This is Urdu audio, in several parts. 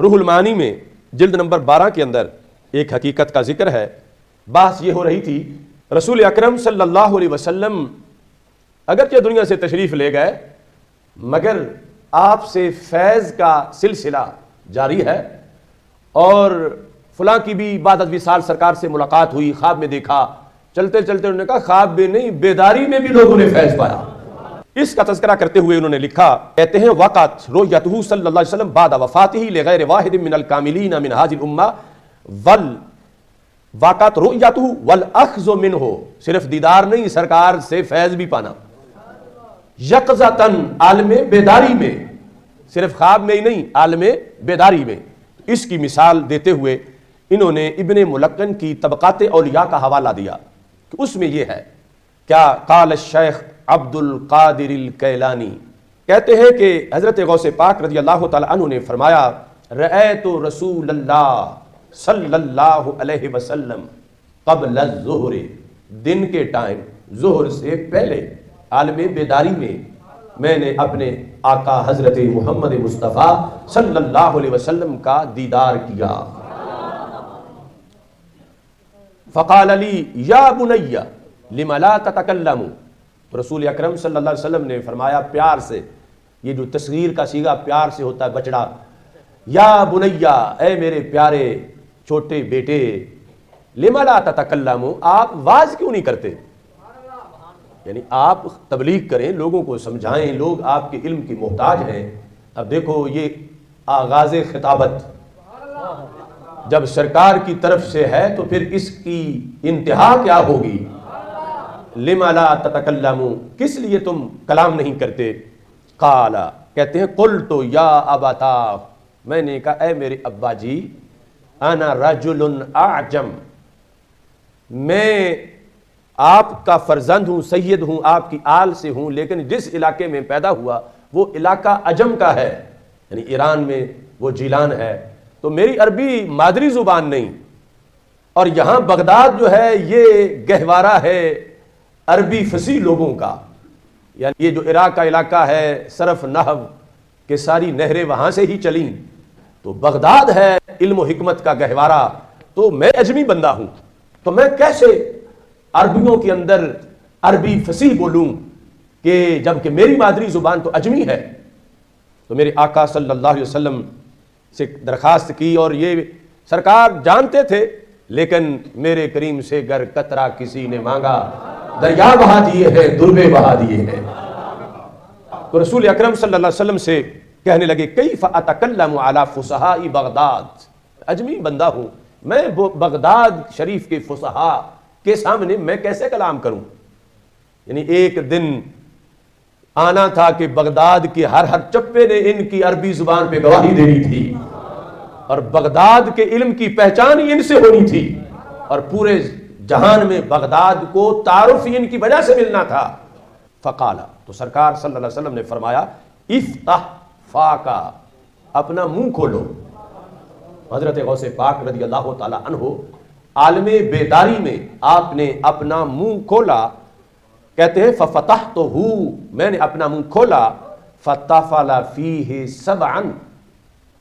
روح المعانی میں جلد نمبر 12 کے اندر ایک حقیقت کا ذکر ہے. بحث یہ ہو رہی تھی رسول اکرم صلی اللہ علیہ وسلم اگرچہ دنیا سے تشریف لے گئے مگر آپ سے فیض کا سلسلہ جاری ہے، اور فلاں کی بھی بعد از وصال سرکار سے ملاقات ہوئی، خواب میں دیکھا. چلتے چلتے انہوں نے کہا خواب میں نہیں بیداری میں بھی لوگوں نے فیض پایا. اس کا تذکرہ کرتے ہوئے انہوں نے لکھا، کہتے ہیں وقت رؤیتہ صلی اللہ علیہ وسلم بعد وفاتہ لغیر واحد من الکاملین من ھذہ الامہ واقعت رؤیتہ والاخذ منہ، صرف دیدار نہیں سرکار سے فیض بھی پانا، یقظتاً عالم بیداری میں، صرف خواب میں ہی نہیں عالم بیداری میں. اس کی مثال دیتے ہوئے انہوں نے ابن ملقن کی طبقات اولیاء کا حوالہ دیا کہ اس میں یہ ہے کیا قال الشیخ عبد القادر الکیلانی کہتے ہیں کہ حضرت غوث پاک رضی اللہ تعالی عنہ نے فرمایا رأیت رسول اللہ صلی اللہ علیہ وسلم قبل الظہر، دن کے ٹائم ظہر سے پہلے عالم بیداری میں نے اپنے آقا حضرت محمد مصطفیٰ صلی اللہ علیہ وسلم کا دیدار کیا. فقال لی یا بنی لم لا تتکلم، رسول اکرم صلی اللہ علیہ وسلم نے فرمایا پیار سے، یہ جو تصغیر کا صیغہ پیار سے ہوتا ہے بچڑا، یا بنیا اے میرے پیارے چھوٹے بیٹے، لم لا تتکلم آپ واز کیوں نہیں کرتے، یعنی آپ تبلیغ کریں، لوگوں کو سمجھائیں، لوگ آپ کے علم کی محتاج ہیں. اب دیکھو یہ آغاز خطابت جب سرکار کی طرف سے ہے تو پھر اس کی انتہا کیا ہوگی. لم لا تتکلم، کس لیے تم کلام نہیں کرتے. قال کہتے ہیں قلت یا ابتا، میں نے کہا اے میرے ابا جی، انا رجل اعجم، میں آپ کا فرزند ہوں، سید ہوں، آپ کی آل سے ہوں، لیکن جس علاقے میں پیدا ہوا وہ علاقہ عجم کا ہے، یعنی ایران میں وہ جیلان ہے، تو میری عربی مادری زبان نہیں، اور یہاں بغداد جو ہے یہ گہوارہ ہے عربی فصیح لوگوں کا، یعنی یہ جو عراق کا علاقہ ہے صرف نحو کہ ساری نہریں وہاں سے ہی چلیں، تو بغداد ہے علم و حکمت کا گہوارہ، تو میں اجمی بندہ ہوں، تو میں کیسے عربیوں کے اندر عربی فصیح بولوں کہ جبکہ میری مادری زبان تو اجمی ہے. تو میرے آقا صلی اللہ علیہ وسلم سے درخواست کی، اور یہ سرکار جانتے تھے، لیکن میرے کریم سے گر قطرہ کسی نے مانگا دریا بہا دیے ہیں، دربے بہا دیے ہیں. تو رسول اکرم صلی اللہ علیہ وسلم سے کہنے لگے کیف اتکلم علی فصحاء بغداد، اجمی بندہ ہوں میں، بغداد شریف کے فصحاء کے سامنے میں کیسے کلام کروں. یعنی ایک دن آنا تھا کہ بغداد کے ہر چپے نے ان کی عربی زبان پہ گواہی دینی تھی، اور بغداد کے علم کی پہچان ہی ان سے ہونی تھی، اور پورے جہان میں بغداد کو تعارف ہی ان کی وجہ سے ملنا تھا. فقال، تو سرکار صلی اللہ علیہ وسلم نے فرمایا افتح فاکا، اپنا منہ کھولو. حضرت غوث پاک رضی اللہ تعالی عنہ عالم بیداری میں آپ نے اپنا منہ کھولا. کہتے ہیں ففتحتہ، میں نے اپنا منہ کھولا، فتفل فیہ سبعا،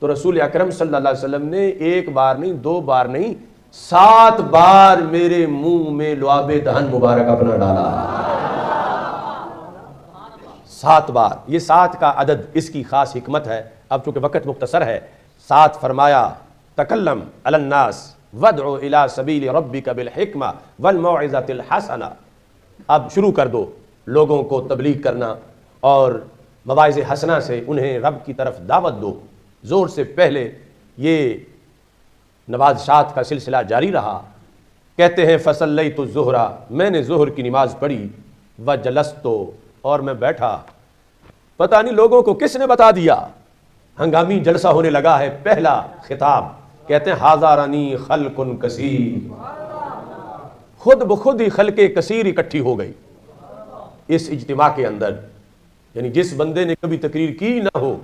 تو رسول اکرم صلی اللہ علیہ وسلم نے ایک بار نہیں، دو بار نہیں، 7 بار میرے منہ میں لعاب دہن مبارک اپنا ڈالا. 7 بار، یہ 7 کا عدد اس کی خاص حکمت ہے. اب چونکہ وقت مختصر ہے، 7 فرمایا تکلم علی الناس وادعو الی سبیل ربک بالحکمہ والموعظۃ الحسنہ. اب شروع کر دو لوگوں کو تبلیغ کرنا اور مواعظ حسنہ سے انہیں رب کی طرف دعوت دو. زور سے پہلے یہ نوازشات کا سلسلہ جاری رہا. کہتے ہیں فصلیت الظہر، میں نے ظہر کی نماز پڑھی، وجلست، اور میں بیٹھا. پتہ نہیں لوگوں کو کس نے بتا دیا، ہنگامی جلسہ ہونے لگا ہے. پہلا خطاب کہتے ہیں حاضرنی خلق کثیر، خود بخود ہی خلق کثیر اکٹھی ہو گئی اس اجتماع کے اندر. یعنی جس بندے نے کبھی تقریر کی نہ ہو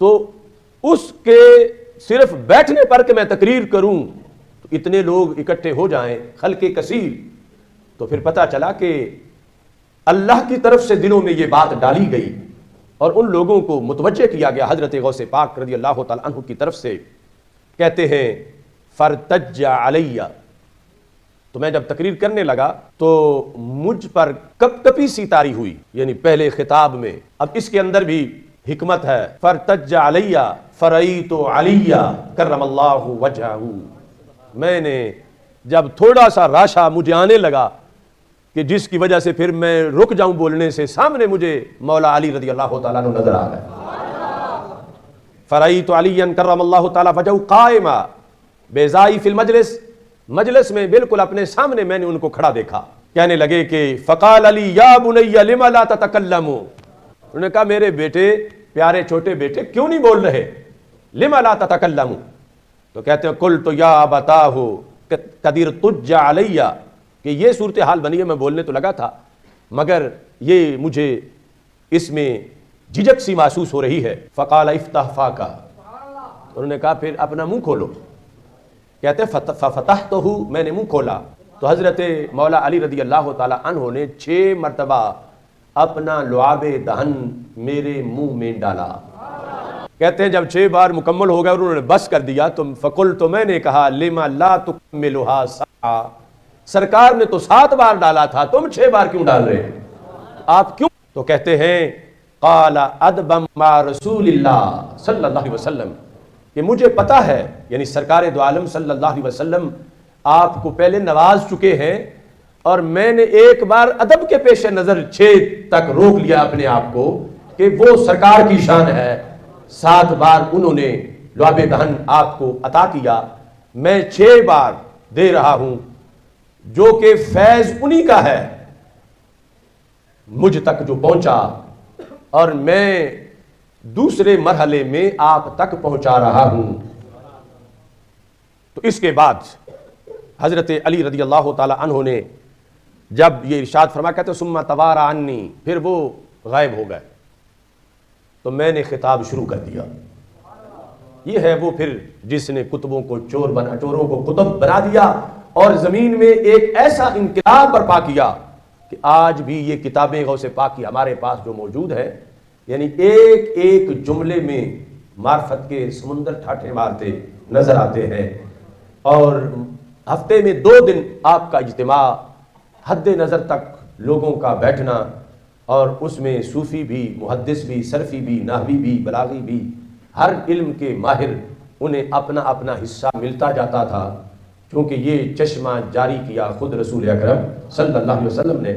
تو اس کے صرف بیٹھنے پر کہ میں تقریر کروں تو اتنے لوگ اکٹھے ہو جائیں، خلق کثیر. تو پھر پتہ چلا کہ اللہ کی طرف سے دلوں میں یہ بات ڈالی گئی، اور ان لوگوں کو متوجہ کیا گیا حضرت غوث پاک رضی اللہ تعالی عنہ کی طرف سے. کہتے ہیں فرتج علیہ، تو میں جب تقریر کرنے لگا تو مجھ پر کپ کپی سی طاری ہوئی، یعنی پہلے خطاب میں. اب اس کے اندر بھی حکمت ہے. فرتج علیہ فرأیت علیہ کرم اللہ وجہہ، میں نے جب تھوڑا سا راشا مجھے آنے لگا کہ جس کی وجہ سے پھر میں رک جاؤں بولنے سے، سامنے مجھے مولا علی رضی اللہ تعالیٰ عنہ نظر آ گئے. فرأیت علیٰ کرم اللہ تعالیٰ وجہہ قائما بیضائی فی المجلس، مجلس میں بالکل اپنے سامنے میں نے ان کو کھڑا دیکھا. کہنے لگے کہ فقال علی یا بنی لم لا تتکلم، انہوں نے کہا میرے بیٹے، پیارے چھوٹے بیٹے کیوں نہیں بول رہے؟ لم لا تتکلم، تو کہتے ہیں قلت یا ابتاہ قدیر تج علیہ، کہ یہ صورتحال بنی ہے، میں بولنے تو لگا تھا مگر یہ مجھے اس میں جھجک سی محسوس ہو رہی ہے. فقال افتح فاکا، انہوں نے کہا پھر اپنا منہ کھولو. کہتے ہیں ففتحتہ، میں نے منہ کھولا تو حضرت مولا علی رضی اللہ تعالی عنہ نے 6 مرتبہ اپنا لعاب دہن میرے منہ میں ڈالا. کہتے ہیں جب 6 بار مکمل ہو گیا انہوں نے بس کر دیا تو فقلت، تو میں نے کہا لما لا تکملها 7، سرکار نے تو 7 بار ڈالا تھا، تم 6 بار کیوں ڈال رہے آپ کیوں؟ تو کہتے ہیں قال ادبم مع رسول اللہ صلی اللہ علیہ وسلم، کہ مجھے پتا ہے، یعنی سرکار دو عالم صلی اللہ علیہ وسلم آپ کو پہلے نواز چکے ہیں، اور میں نے ایک بار ادب کے پیش نظر 6 تک روک لیا اپنے آپ کو کہ وہ سرکار کی شان ہے. 7 بار انہوں نے لعاب دہن آپ کو عطا کیا، میں 6 بار دے رہا ہوں، جو کہ فیض انہی کا ہے مجھ تک جو پہنچا، اور میں دوسرے مرحلے میں آپ تک پہنچا رہا ہوں. تو اس کے بعد حضرت علی رضی اللہ تعالی عنہ نے جب یہ ارشاد فرمایا، کہتے ثم توارى عنی، پھر وہ غائب ہو گئے، تو میں نے خطاب شروع کر دیا. یہ ہے وہ پھر جس نے کتبوں کو چوروں کو کتب بنا دیا اور زمین میں ایک ایسا انقلاب برپا کیا کہ آج بھی یہ کتابیں غوث پاک کی ہمارے پاس جو موجود ہے، یعنی ایک ایک جملے میں معرفت کے سمندر ٹھاٹھے مارتے نظر آتے ہیں. اور ہفتے میں 2 دن آپ کا اجتماع، حد نظر تک لوگوں کا بیٹھنا، اور اس میں صوفی بھی، محدث بھی، صرفی بھی، نحوی بھی، بلاغی بھی، ہر علم کے ماہر، انہیں اپنا اپنا حصہ ملتا جاتا تھا، کیونکہ یہ چشمہ جاری کیا خود رسول اکرم صلی اللہ علیہ وسلم نے.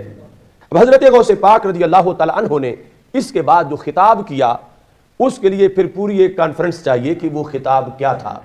اب حضرت غوث پاک رضی اللہ تعالی عنہ نے اس کے بعد جو خطاب کیا، اس کے لیے پھر پوری ایک کانفرنس چاہیے کہ وہ خطاب کیا تھا.